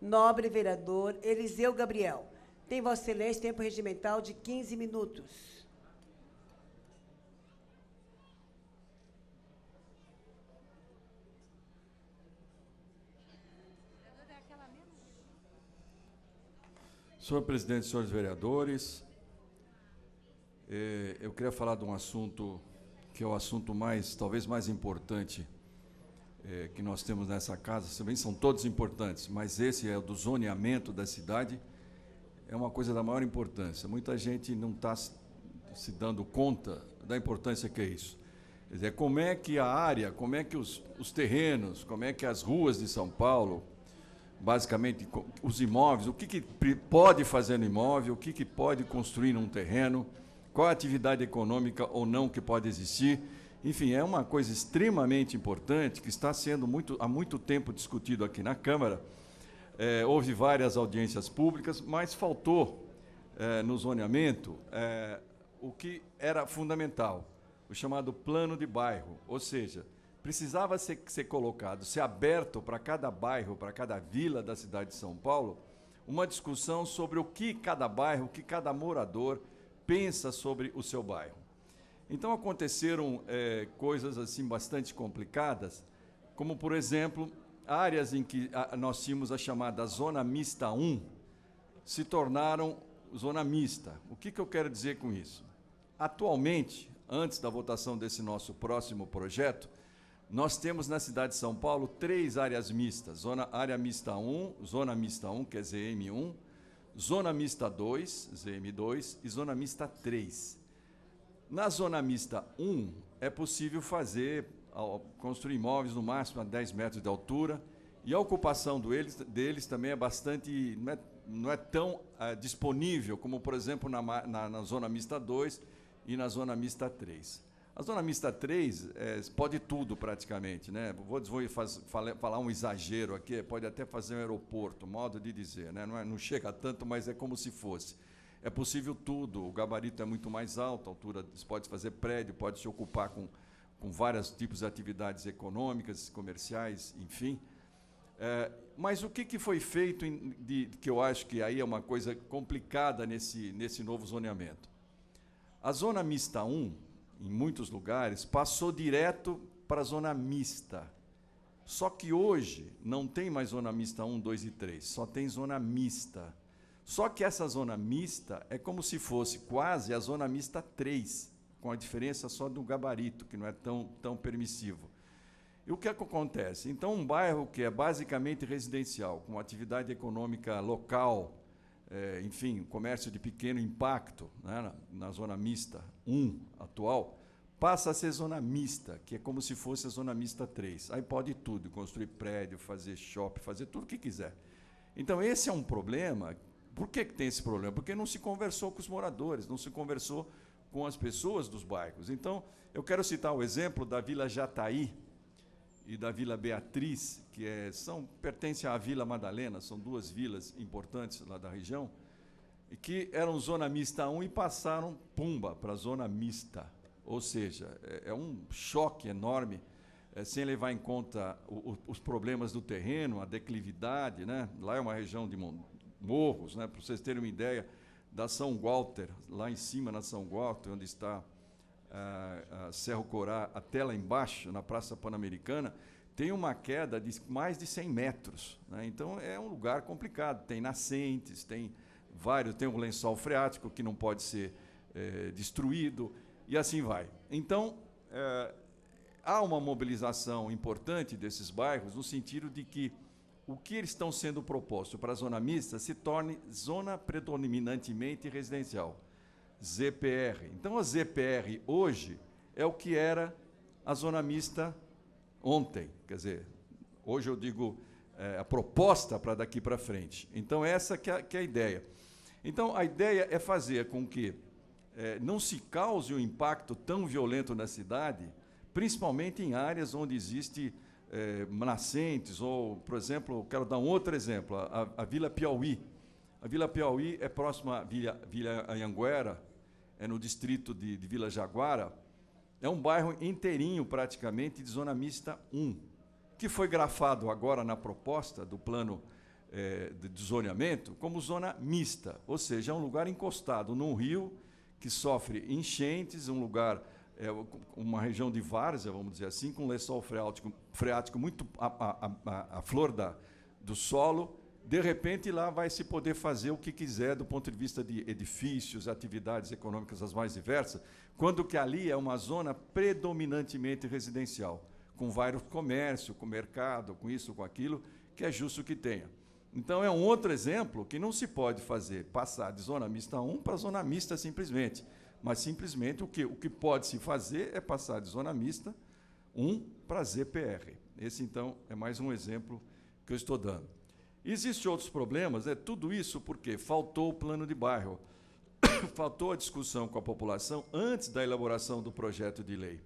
nobre vereador Eliseu Gabriel. Tem Vossa Excelência tempo regimental de 15 minutos. Senhor presidente, senhores vereadores, eu queria falar de um assunto que é o assunto talvez mais importante que nós temos nessa casa. Também são todos importantes, mas esse é o do zoneamento da cidade, é uma coisa da maior importância. Muita gente não está se dando conta da importância que é isso. Quer dizer, como é que a área, como é que os terrenos, como é que as ruas de São Paulo, basicamente os imóveis, o que pode fazer no imóvel, o que pode construir num terreno, qual a atividade econômica ou não que pode existir. Enfim, é uma coisa extremamente importante que está sendo há muito tempo discutido aqui na Câmara. Houve várias audiências públicas, mas faltou no zoneamento o que era fundamental, o chamado plano de bairro, ou seja, precisava ser colocado, ser aberto para cada bairro, para cada vila da cidade de São Paulo, uma discussão sobre o que cada bairro, o que cada morador pensa sobre o seu bairro. Então aconteceram coisas assim bastante complicadas, como, por exemplo, áreas em que nós tínhamos a chamada Zona Mista 1, se tornaram Zona Mista. O que eu quero dizer com isso? Atualmente, antes da votação desse nosso próximo projeto, nós temos na cidade de São Paulo 3 áreas mistas: área mista 1, Zona Mista 1, que é ZM1, Zona Mista 2, ZM2, e Zona Mista 3. Na Zona Mista 1, é possível construir imóveis no máximo a 10 metros de altura, e a ocupação deles também é bastante, não é tão disponível como, por exemplo, na Zona Mista 2 e na Zona Mista 3. A Zona Mista 3 pode tudo praticamente, né? Vou falar um exagero aqui, pode até fazer um aeroporto, modo de dizer, né? Não chega a tanto, mas é como se fosse. É possível tudo, o gabarito é muito mais alto, a altura, você pode fazer prédio, pode se ocupar com vários tipos de atividades econômicas, comerciais, enfim. Mas o que foi feito, que eu acho que aí é uma coisa complicada nesse novo zoneamento? A Zona Mista 1, em muitos lugares, passou direto para a Zona Mista. Só que hoje não tem mais Zona Mista 1, 2 e 3, só tem Zona Mista. Só que essa Zona Mista é como se fosse quase a Zona Mista 3, com a diferença só do gabarito, que não é tão permissivo. E o que acontece? Então, um bairro que é basicamente residencial, com atividade econômica local, enfim, comércio de pequeno impacto, né, na Zona Mista 1 atual, passa a ser Zona Mista, que é como se fosse a Zona Mista 3. Aí pode tudo, construir prédio, fazer shopping, fazer tudo o que quiser. Então, esse é um problema. Por que tem esse problema? Porque não se conversou com os moradores, não se conversou com as pessoas dos bairros. Então, eu quero citar o exemplo da Vila Jataí e da Vila Beatriz, que pertencem à Vila Madalena, são 2 vilas importantes lá da região, e que eram Zona Mista 1 e passaram, pumba, para a Zona Mista. Ou seja, é um choque enorme, sem levar em conta os problemas do terreno, a declividade, né? Lá é uma região de morros, né? Para vocês terem uma ideia, da São Walter, lá em cima na São Walter, onde está a Cerro Corá, até lá embaixo, na Praça Pan-Americana, tem uma queda de mais de 100 metros. Né? Então, é um lugar complicado. Tem nascentes, tem um lençol freático que não pode ser destruído, e assim vai. Então, há uma mobilização importante desses bairros, no sentido de que o que eles estão sendo proposto para a Zona Mista se torne zona predominantemente residencial. ZPR. Então, a ZPR hoje é o que era a Zona Mista ontem. Quer dizer, hoje eu digo a proposta para daqui para frente. Então, essa que é a ideia. Então, a ideia é fazer com que não se cause um impacto tão violento na cidade, principalmente em áreas onde existe nascentes, ou, por exemplo, eu quero dar um outro exemplo, a Vila Piauí. A Vila Piauí é próxima à Vila Anhanguera, é no distrito de Vila Jaguara, é um bairro inteirinho, praticamente, de Zona Mista 1, que foi grafado agora na proposta do plano de zoneamento como zona mista, ou seja, é um lugar encostado num rio que sofre enchentes, um lugar, uma região de várzea, vamos dizer assim, com lençol freático muito à flor do solo. De repente, lá vai se poder fazer o que quiser do ponto de vista de edifícios, atividades econômicas as mais diversas, quando que ali é uma zona predominantemente residencial, com vários comércios, com mercado, com isso, com aquilo, que é justo que tenha. Então, é um outro exemplo que não se pode fazer, passar de zona mista 1 para zona mista simplesmente, mas simplesmente o que pode se fazer é passar de zona mista 1 para ZPR. Esse, então, é mais um exemplo que eu estou dando. Existem outros problemas, tudo isso porque faltou o plano de bairro, faltou a discussão com a população antes da elaboração do projeto de lei.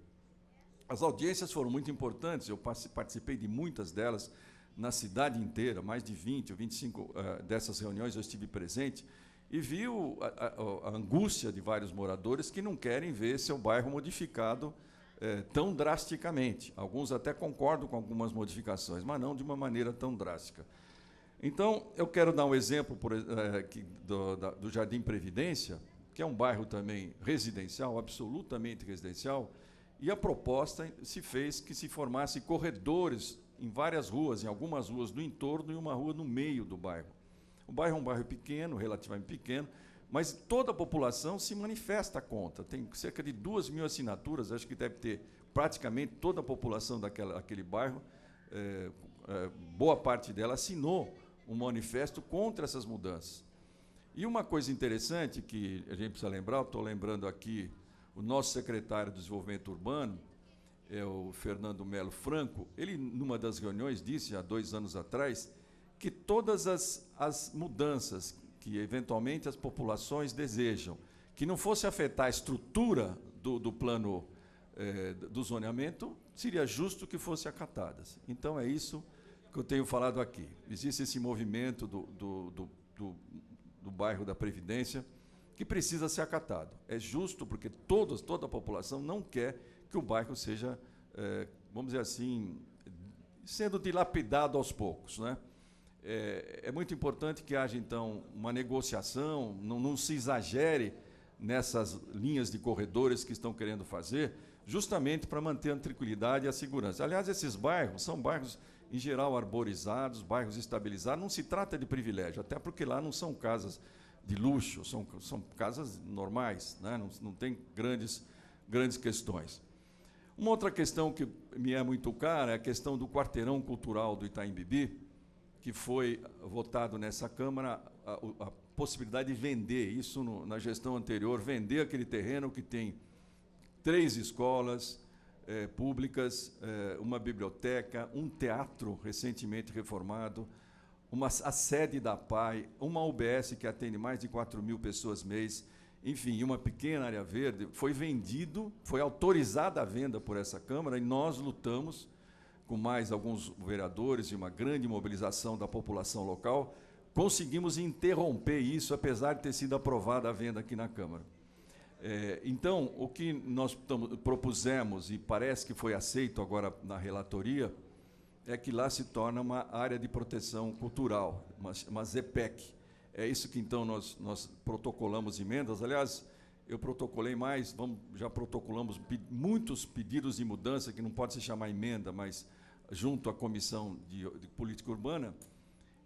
As audiências foram muito importantes, eu participei de muitas delas na cidade inteira, mais de 20 ou 25 dessas reuniões eu estive presente, e vi a angústia de vários moradores que não querem ver seu bairro modificado tão drasticamente. Alguns até concordam com algumas modificações, mas não de uma maneira tão drástica. Então, eu quero dar um exemplo do Jardim Previdência, que é um bairro também residencial, absolutamente residencial, e a proposta se fez que se formasse corredores em várias ruas, em algumas ruas do entorno e uma rua no meio do bairro. O bairro é um bairro pequeno, relativamente pequeno, mas toda a população se manifesta contra. Tem cerca de 2.000 assinaturas, acho que deve ter praticamente toda a população daquele bairro, boa parte dela assinou um manifesto contra essas mudanças. E uma coisa interessante que a gente precisa lembrar, eu estou lembrando aqui, o nosso secretário de Desenvolvimento Urbano, o Fernando Melo Franco, ele, numa das reuniões, disse, há 2 anos atrás, que todas as mudanças que, eventualmente, as populações desejam, que não fosse afetar a estrutura do plano do zoneamento, seria justo que fossem acatadas. Então, é isso que eu tenho falado aqui. Existe esse movimento do bairro da Previdência que precisa ser acatado. É justo porque toda a população não quer que o bairro seja, vamos dizer assim, sendo dilapidado aos poucos, né? É muito importante que haja, então, uma negociação, não se exagere nessas linhas de corredores que estão querendo fazer, justamente para manter a tranquilidade e a segurança. Aliás, esses bairros são bairros, em geral, arborizados, bairros estabilizados. Não se trata de privilégio, até porque lá não são casas de luxo, são casas normais, né? Não tem grandes questões. Uma outra questão que me é muito cara é a questão do quarteirão cultural do Itaim Bibi, que foi votado nessa Câmara a possibilidade de vender, isso na gestão anterior, vender aquele terreno que tem 3 escolas públicas, uma biblioteca, um teatro recentemente reformado, a sede da PAI, uma UBS que atende mais de 4.000 pessoas mês, enfim, uma pequena área verde, foi vendido, foi autorizada a venda por essa Câmara, e nós lutamos com mais alguns vereadores e uma grande mobilização da população local, conseguimos interromper isso, apesar de ter sido aprovada a venda aqui na Câmara. Então, o que nós propusemos, e parece que foi aceito agora na relatoria, é que lá se torna uma área de proteção cultural, uma ZPEC. É isso que, então, nós protocolamos emendas. Aliás, eu protocolei mais, já protocolamos muitos pedidos de mudança, que não pode se chamar emenda, mas junto à Comissão de Política Urbana,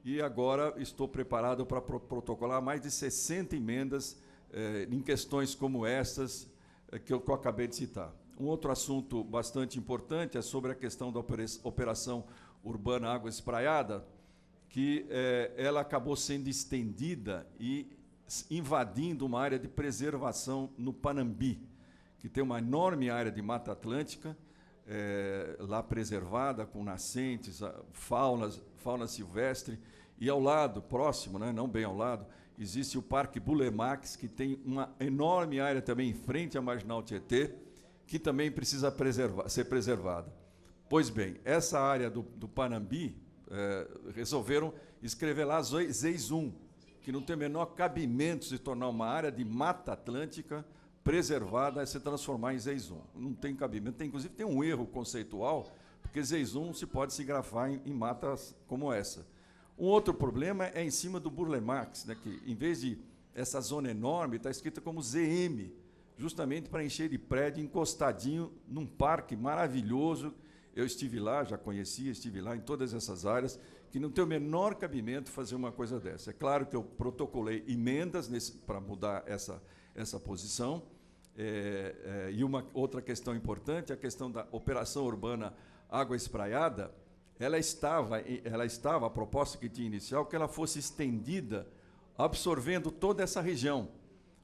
e agora estou preparado para protocolar mais de 60 emendas em questões como estas que eu acabei de citar. Um outro assunto bastante importante é sobre a questão da Operação Urbana Água Espraiada, que ela acabou sendo estendida e invadindo uma área de preservação no Panambi, que tem uma enorme área de Mata Atlântica, lá preservada, com nascentes, fauna silvestre, e ao lado, próximo, né, não bem ao lado, existe o Parque Bulemax, que tem uma enorme área também em frente à Marginal Tietê, que também precisa ser preservada. Pois bem, essa área do Panambi, resolveram escrever lá ZEIS 1, que não tem o menor cabimento se tornar uma área de Mata Atlântica preservada a se transformar em ZEIS 1. Não tem cabimento, inclusive tem um erro conceitual, porque ZEIS 1 se pode se grafar em matas como essa. Um outro problema é em cima do Burle Marx, né, que, em vez de essa zona enorme, está escrita como ZM, justamente para encher de prédio encostadinho num parque maravilhoso. Eu estive lá, já conhecia, estive lá em todas essas áreas, que não tem o menor cabimento fazer uma coisa dessa. É claro que eu protocolei emendas para mudar essa posição. E uma outra questão importante, a questão da operação urbana Água Espraiada, ela estava, a proposta que tinha inicial, que ela fosse estendida, absorvendo toda essa região.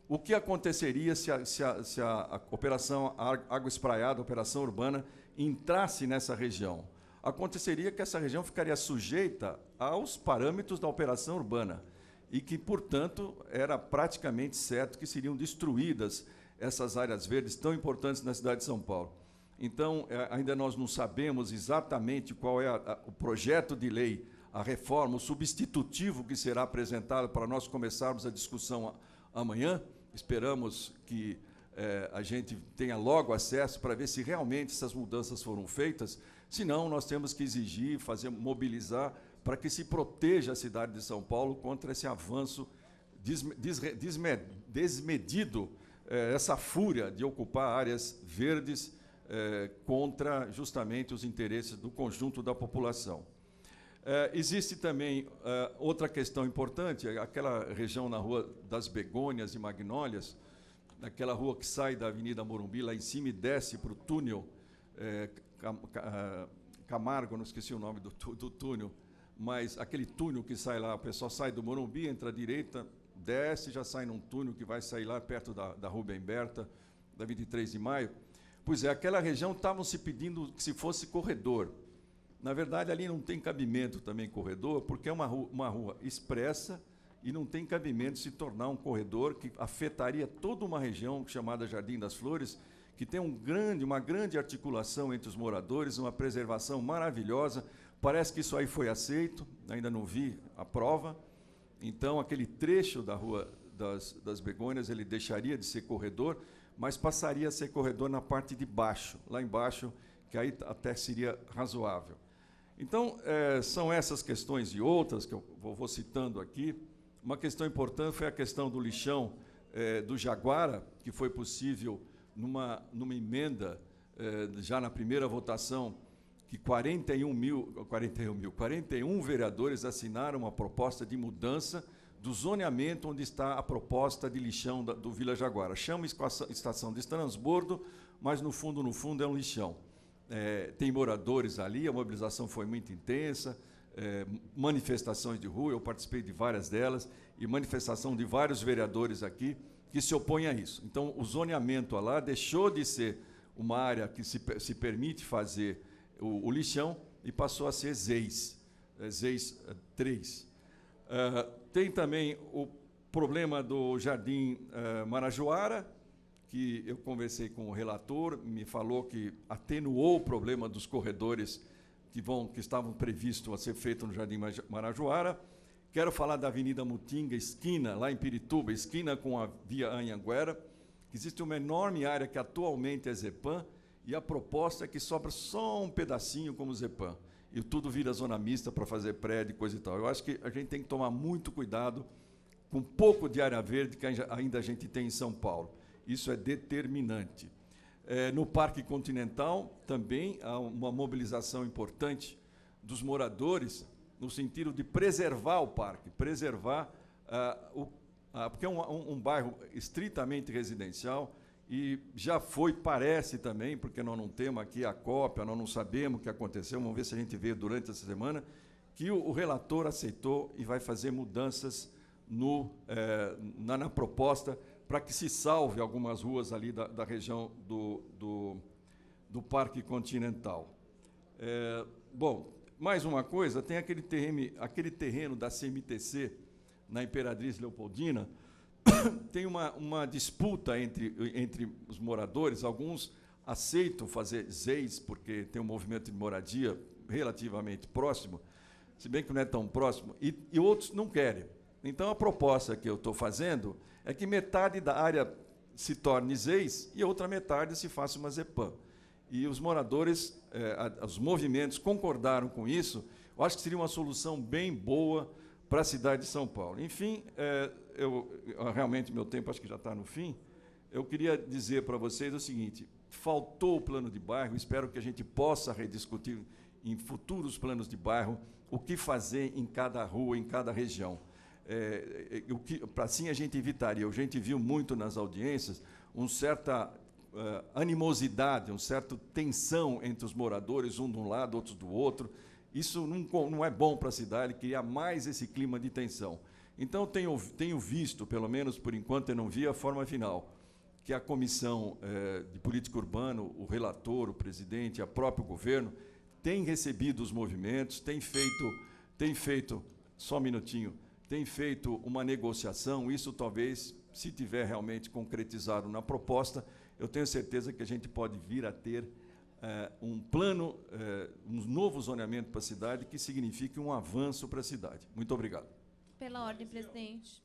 O que aconteceria se a operação Água Espraiada, operação urbana, entrasse nessa região? Aconteceria que essa região ficaria sujeita aos parâmetros da operação urbana e que, portanto, era praticamente certo que seriam destruídas essas áreas verdes tão importantes na cidade de São Paulo. Então, ainda nós não sabemos exatamente qual é o projeto de lei, a reforma, o substitutivo que será apresentado para nós começarmos a discussão amanhã. Esperamos que a gente tenha logo acesso para ver se realmente essas mudanças foram feitas. Senão, nós temos que exigir, mobilizar, para que se proteja a cidade de São Paulo contra esse avanço desmedido, essa fúria de ocupar áreas verdes contra justamente os interesses do conjunto da população. Existe também outra questão importante, aquela região na Rua das Begônias e Magnólias, naquela rua que sai da Avenida Morumbi, lá em cima, e desce para o túnel Camargo, não esqueci o nome do túnel, mas aquele túnel que sai lá, o pessoal sai do Morumbi, entra à direita, desce, já sai num túnel que vai sair lá perto da Rubem Berta, da 23 de Maio. Pois é, aquela região estavam se pedindo que se fosse corredor. Na verdade, ali não tem cabimento também corredor, porque é uma rua expressa e não tem cabimento se tornar um corredor que afetaria toda uma região chamada Jardim das Flores, que tem uma grande articulação entre os moradores, uma preservação maravilhosa. Parece que isso aí foi aceito, ainda não vi a prova. Então, aquele trecho da Rua das Begônias, ele deixaria de ser corredor, mas passaria a ser corredor na parte de baixo, lá embaixo, que aí até seria razoável. Então, são essas questões e outras que eu vou citando aqui. Uma questão importante foi a questão do lixão do Jaguara, que foi possível, numa emenda, já na primeira votação, que 41 vereadores assinaram uma proposta de mudança do zoneamento onde está a proposta de lixão do Vila Jaguara. Chama estação de transbordo, mas, no fundo, é um lixão. Tem moradores ali, a mobilização foi muito intensa, manifestações de rua, eu participei de várias delas, e manifestação de vários vereadores aqui que se opõem a isso. Então, o zoneamento lá deixou de ser uma área que se permite fazer o lixão e passou a ser ZEIS 3. Tem também o problema do Jardim Marajoara, que eu conversei com o relator, me falou que atenuou o problema dos corredores que estavam previstos a ser feitos no Jardim Marajoara. Quero falar da Avenida Mutinga, esquina, lá em Pirituba, esquina com a Via Anhanguera, que existe uma enorme área que atualmente é Zepan, e a proposta é que sobra só um pedacinho como Zepan, e tudo vira zona mista para fazer prédio e coisa e tal. Eu acho que a gente tem que tomar muito cuidado com um pouco de área verde que ainda a gente tem em São Paulo. Isso é determinante. No Parque Continental, também há uma mobilização importante dos moradores, no sentido de preservar o parque, porque é um bairro estritamente residencial, e já parece também, porque nós não temos aqui a cópia, nós não sabemos o que aconteceu, vamos ver se a gente vê durante essa semana, que o relator aceitou e vai fazer mudanças na proposta para que se salve algumas ruas ali da região do Parque Continental. Bom, mais uma coisa, tem aquele terreno da CMTC, na Imperatriz Leopoldina, tem uma disputa entre os moradores. Alguns aceitam fazer ZEIS, porque tem um movimento de moradia relativamente próximo, se bem que não é tão próximo, e outros não querem. Então, a proposta que eu estou fazendo é que metade da área se torne ZEIS e a outra metade se faça uma ZEPAM. E os moradores, os movimentos concordaram com isso. Eu acho que seria uma solução bem boa para a cidade de São Paulo. Enfim, realmente, meu tempo acho que já está no fim. Eu queria dizer para vocês o seguinte: faltou o plano de bairro, espero que a gente possa rediscutir em futuros planos de bairro o que fazer em cada rua, em cada região. Para assim a gente evitaria, a gente viu muito nas audiências, uma certa animosidade, uma certa tensão entre os moradores, um de um lado, outros do outro. Isso não é bom para a cidade, criar mais esse clima de tensão. Então, tenho visto, pelo menos por enquanto eu não vi a forma final, que a Comissão de Política Urbana, o relator, o presidente, o próprio governo, tem recebido os movimentos, tem feito, só um minutinho, tem feito uma negociação. Isso talvez, se tiver realmente concretizado na proposta, eu tenho certeza que a gente pode vir a ter um plano, um novo zoneamento para a cidade que signifique um avanço para a cidade. Muito obrigado. Pela ordem, presidente.